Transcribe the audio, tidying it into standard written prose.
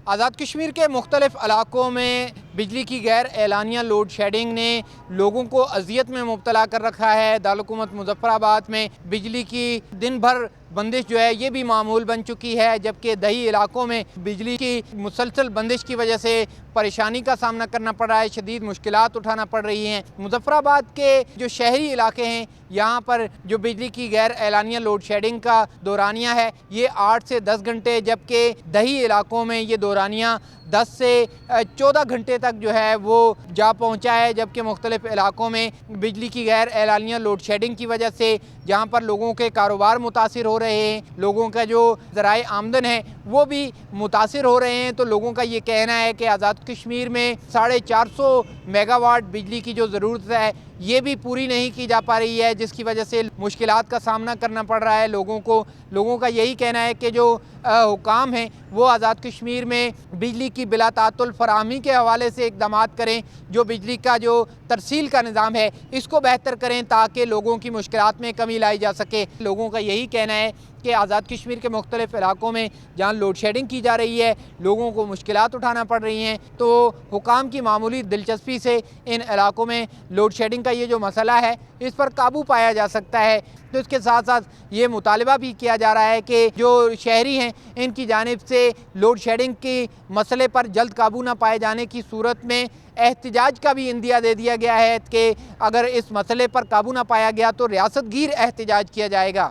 آزاد کشمیر کے مختلف علاقوں میں بجلی کی غیر اعلانیہ لوڈ شیڈنگ نے لوگوں کو اذیت میں مبتلا کر رکھا ہے۔ دارالحکومت مظفر آباد میں بجلی کی دن بھر بندش جو ہے یہ بھی معمول بن چکی ہے، جبکہ دیہی علاقوں میں بجلی کی مسلسل بندش کی وجہ سے پریشانی کا سامنا کرنا پڑ رہا ہے، شدید مشکلات اٹھانا پڑ رہی ہیں۔ مظفر آباد کے جو شہری علاقے ہیں یہاں پر جو بجلی کی غیر اعلانیہ لوڈ شیڈنگ کا دورانیہ ہے یہ 8 سے 10 گھنٹے، جبکہ دیہی علاقوں میں یہ دورانیہ 10 سے 14 گھنٹے تک جو ہے وہ جا پہنچا ہے، جبکہ مختلف علاقوں میں بجلی کی غیر اعلانیہ لوڈ شیڈنگ کی وجہ سے جہاں پر لوگوں کے کاروبار متاثر ہو رہے ہیں، لوگوں کا جو ذرائع آمدن ہے وہ بھی متاثر ہو رہے ہیں، تو لوگوں کا یہ کہنا ہے کہ آزاد کشمیر میں 450 میگا واٹ بجلی کی جو ضرورت ہے یہ بھی پوری نہیں کی جا پا رہی ہے، جس کی وجہ سے مشکلات کا سامنا کرنا پڑ رہا ہے لوگوں کو۔ لوگوں کا یہی کہنا ہے کہ جو حکام ہیں وہ آزاد کشمیر میں بجلی کی بلا تعطل فراہمی کے حوالے سے اقدامات کریں، جو بجلی کا جو ترسیل کا نظام ہے اس کو بہتر کریں تاکہ لوگوں کی مشکلات میں کمی لائی جا سکے۔ لوگوں کا یہی کہنا ہے کہ آزاد کشمیر کے مختلف علاقوں میں جہاں لوڈ شیڈنگ کی جا رہی ہے لوگوں کو مشکلات اٹھانا پڑ رہی ہیں، تو حکام کی معمولی دلچسپی سے ان علاقوں میں لوڈ شیڈنگ کا یہ جو مسئلہ ہے اس پر قابو پایا جا سکتا ہے۔ تو اس کے ساتھ ساتھ یہ مطالبہ بھی کیا جا رہا ہے کہ جو شہری ہیں ان کی جانب سے لوڈ شیڈنگ کی مسئلے پر جلد قابو نہ پائے جانے کی صورت میں احتجاج کا بھی عندیہ دے دیا گیا ہے کہ اگر اس مسئلے پر قابو نہ پایا گیا تو ریاست گیر احتجاج کیا جائے گا۔